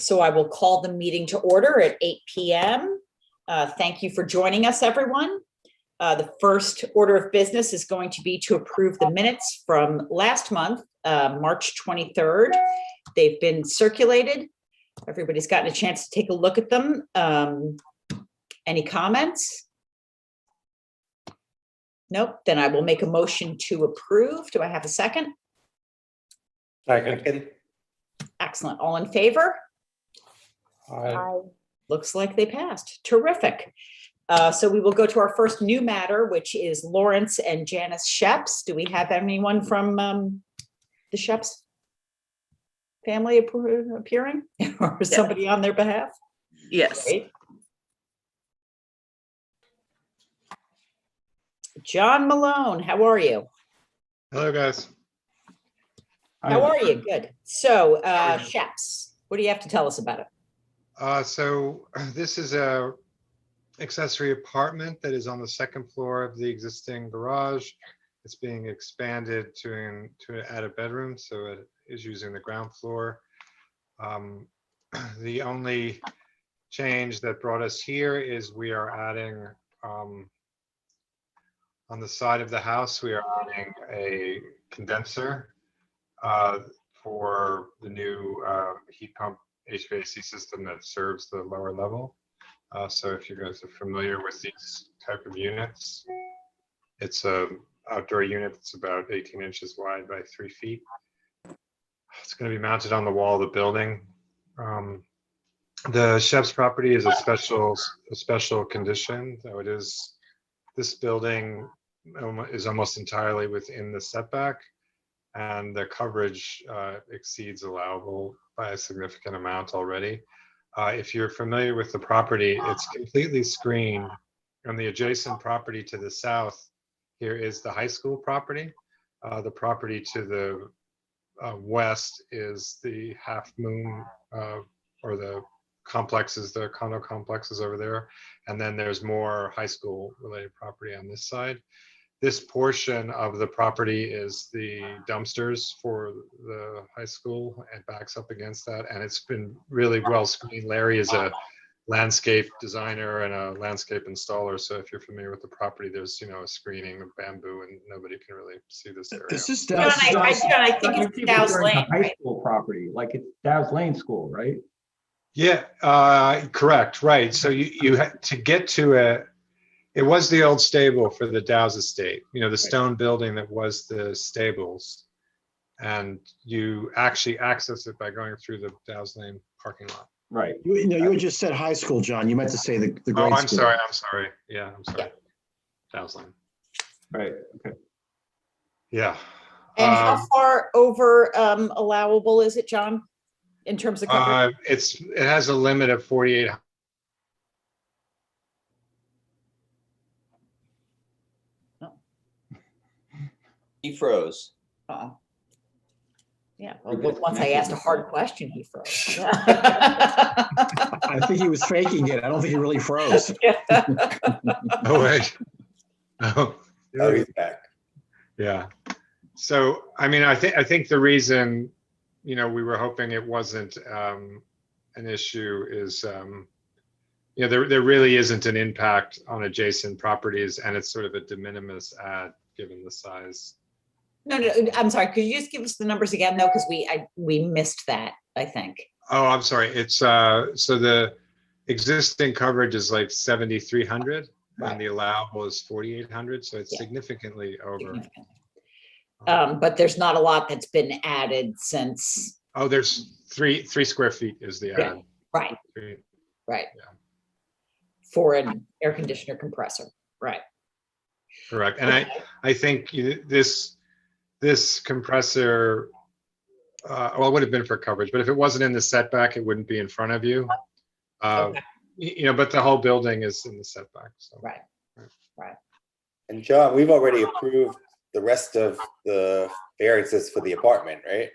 So I will call the meeting to order at 8 p.m. Thank you for joining us, everyone. The first order of business is going to be to approve the minutes from last month, March 23rd. They've been circulated. Everybody's gotten a chance to take a look at them. Any comments? Nope. Then I will make a motion to approve. Do I have a second? Second. Excellent. All in favor? Aye. Looks like they passed. Terrific. So we will go to our first new matter, which is Lawrence and Janice Sheps. Do we have anyone from the Sheps family appearing or somebody on their behalf? Yes. Great. John Malone, how are you? Hello, guys. How are you? Good. So Sheps, what do you have to tell us about it? So this is a accessory apartment that is on the second floor of the existing garage. It's being expanded to add a bedroom, so it is using the ground floor. The only change that brought us here is we are adding on the side of the house, we are adding a condenser for the new heat pump HVAC system that serves the lower level. So if you guys are familiar with these type of units, it's a outdoor unit that's about 18 inches wide by 3 feet. It's going to be mounted on the wall of the building. The Sheps property is a special condition. So it is, this building is almost entirely within the setback, and the coverage exceeds allowable by a significant amount already. If you're familiar with the property, it's completely screened. On the adjacent property to the south, here is the high school property. The property to the west is the Half Moon, or the complexes, the condo complexes over there. And then there's more high school related property on this side. This portion of the property is the dumpsters for the high school and backs up against that. And it's been really well screened. Larry is a landscape designer and a landscape installer. So if you're familiar with the property, there's, a screening of bamboo and nobody can really see this area. This is John, I think it's Dow's Lane, high right? school property, like it's Dow's Lane School, right? Yeah, correct, right. So you had to get to it was the old stable for the Dow's estate, the stone building that was the stables. And you actually access it by going through the Dow's Lane parking lot. Right. You had just said high school, John. You meant to say the grade I'm school. sorry. Yeah, I'm sorry. Dow's Lane. Right, okay. Yeah. And how far over allowable is it, John, in terms of coverage? It has a limit of 4,800. He froze. Uh-oh. Yeah, We're well, good. once I asked a hard question, he froze. I think he was faking it. I don't think he really froze. Oh, wait. Oh, Oh, he's back. yeah. So, I think the reason, we were hoping it wasn't an issue is, there really isn't an impact on adjacent properties, and it's sort of a de minimis add given the size. No, I'm sorry. Could you just give us the numbers again, though? Because we missed that, I think. Oh, I'm sorry. It's so the existing coverage is like 7,300, Right. and the allowable is 4,800. So it's Yeah. significantly over. Significant. But there's not a lot that's been added since. Oh, there's three square feet is the Yeah. add. Right, right. Yeah. For an air conditioner compressor, right. Correct. And Okay. I think this compressor, it would have been for coverage, but if it wasn't in the setback, it wouldn't be in front of you. Okay. But the whole building is in the setback. So. Right. And John, we've already approved the rest of the variances for the apartment, right?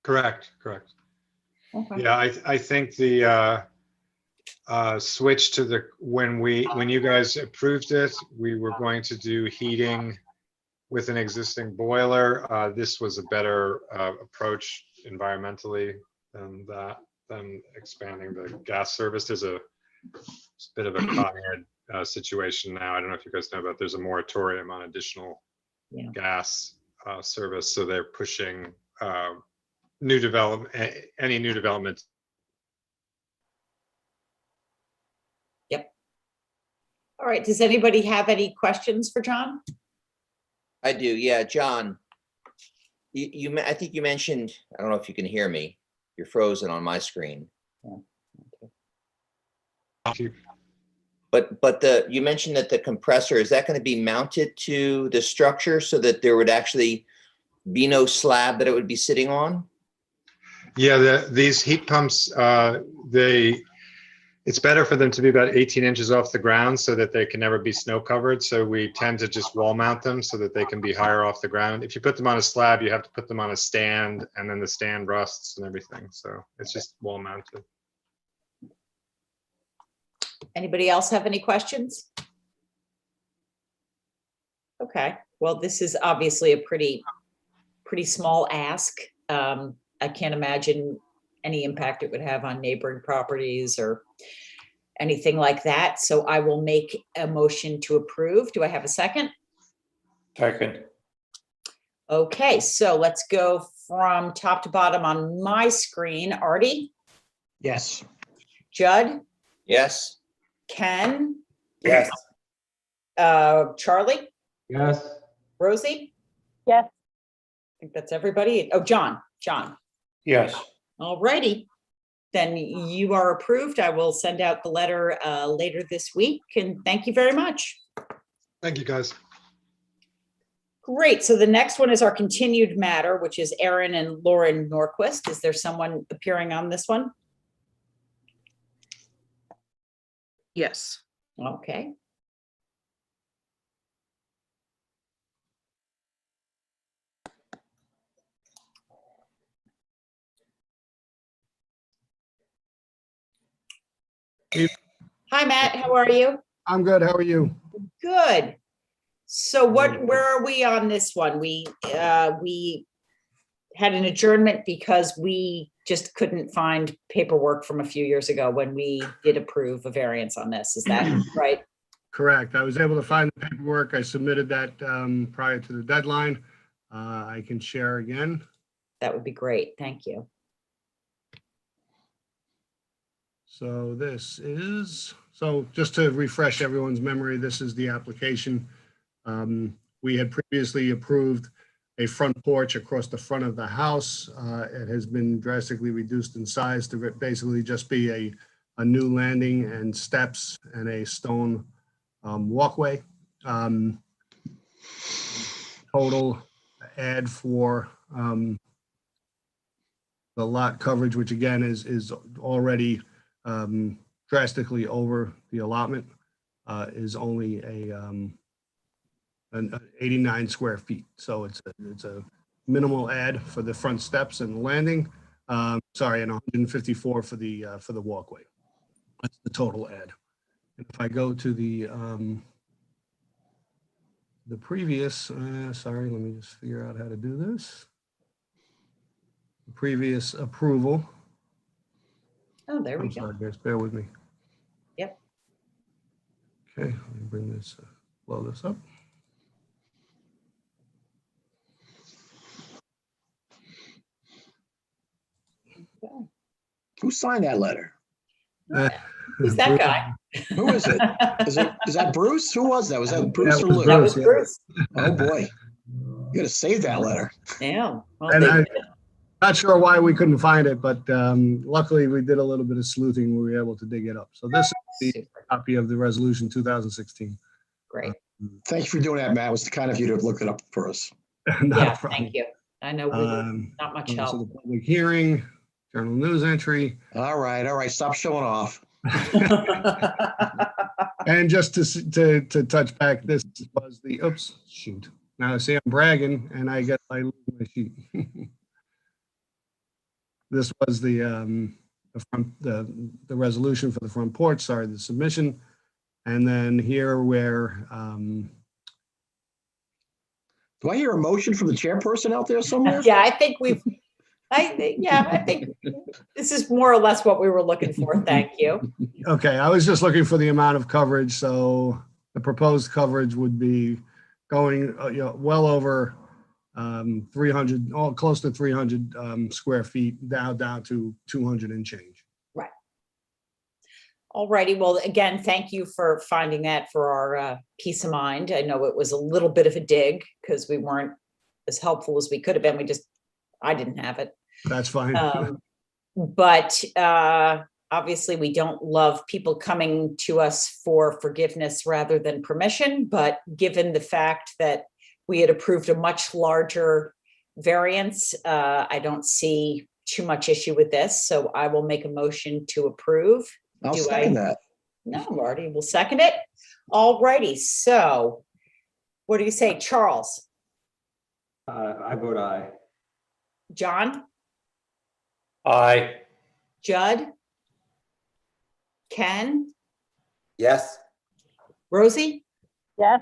Correct. Okay. Yeah, I think the switch to when you guys approved it, we were going to do heating with an existing boiler. This was a better approach environmentally than that. them expanding the gas service. There's a bit of a Con Ed situation now. I don't know if you guys know about, there's a moratorium on additional Yeah. gas service. So they're pushing new development, any new development. All right, does anybody have any questions for John? I do, yeah, John. I think you mentioned, I don't know if you can hear me. You're frozen on my screen. But you mentioned that the compressor, is that going to be mounted to the structure so that there would actually be no slab that it would be sitting on? Yeah, these heat pumps, it's better for them to be about 18 inches off the ground so that they can never be snow covered. So we tend to just wall mount them so that they can be higher off the ground. If you put them on a slab, you have to put them on a stand, and then the stand rusts and everything. So it's just wall mounted. Anybody else have any questions? Okay, well, this is obviously a pretty small ask. I can't imagine any impact it would have on neighboring properties or anything like that. So I will make a motion to approve. Do I have a second? Second. Okay, so let's go from top to bottom on my screen. Artie, Yes. Judd, Yes? Ken, Yes. Charlie, Yes. Rosie? Yes. I think that's everybody. Oh, John. Yes. All righty. Then you are approved. I will send out the letter later this week, and thank you very much. Thank you, guys. Great. So the next one is our continued matter, which is Aaron and Lauren Norquist. Is there someone appearing on this one? Yes. Okay. Hi, Matt. How are you? I'm good. How are you? Good. So where are we on this one? We had an adjournment because we just couldn't find paperwork from a few years ago when we did approve a variance on this. Is that right? Correct. I was able to find the paperwork. I submitted that prior to the deadline. I can share again. That would be great. Thank you. So just to refresh everyone's memory, this is the application. We had previously approved a front porch across the front of the house. It has been drastically reduced in size to basically just be a new landing and steps and a stone walkway. Total add for the lot coverage, which again is already drastically over the allotment, is only an 89 square feet. So it's a minimal add for the front steps and the landing. Sorry, and 154 for the walkway. That's the total add. And if I go to the previous, sorry, let me just figure out how to do this. The previous approval. Oh, there we I'm go. sorry, guys, bear with me. Yep. Okay, let me bring this, blow this up. Who signed that letter? Who's that guy? Who is it? Is that Bruce? Who was that? Was that Bruce or was Lou? That was yeah. Bruce. Oh, boy. You gotta save that letter. Yeah. Well, And they- I'm not sure why we couldn't find it, but luckily we did a little bit of sleuthing. We were able to dig it up. So this is the Super. copy of the resolution 2016. Great. Thank you for doing that, Matt. It was kind of you to look it up for us. Not a Yeah, problem. thank you. I know we were not much So help. the public hearing, journal news entry, All right. Stop showing off. and just to touch back, this was the, oops, shoot. Now I see I'm bragging and I lose my sheet. This was the resolution for the front porch, sorry, the submission. And then here where, Do I hear a motion from the chairperson out there somewhere? Yeah, I think I think this is more or less what we were looking for. Thank you. Okay, I was just looking for the amount of coverage, so the proposed coverage would be going, well over 300, close to 300 square feet, down to 200 and change. All righty. Well, again, thank you for finding that for our peace of mind. I know it was a little bit of a dig because we weren't as helpful as we could have been. I didn't have it. That's fine. But obviously, we don't love people coming to us for forgiveness rather than permission. But given the fact that we had approved a much larger variance, I don't see too much issue with this. So I will make a motion to approve. I'll Do second I- that. No, Marty will second it. All righty. So what do you say, Charles? I vote aye. John? Aye. Judd? Ken? Yes. Rosie? Yes.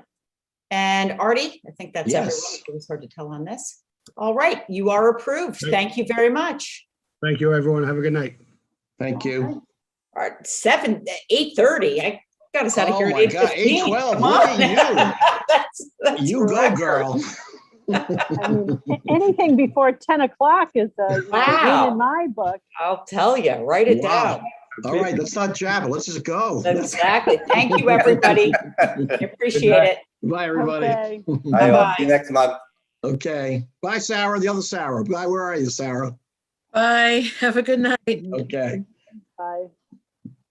And Artie? I think that's everyone. Yes. It was hard to tell on this. All right, you are approved. Thank you very much. Thank you, everyone. Have a good night. Thank you. All right, 8:30. I got us out of Oh here at my God, 8:15. 8:12. Come Look on. at That's You go, record. girl. I mean, anything before 10 o'clock is a Wow. win in my book. I'll tell you, write it Wow. down. All right, let's not jabber. Let's just go. Exactly. Thank you, everybody. I appreciate it. Bye, everybody. Okay. I will see you next month. Okay. Bye, Sarah, the other Sarah. Bye, where are you, Sarah? Bye. Have a good night. Okay. Bye.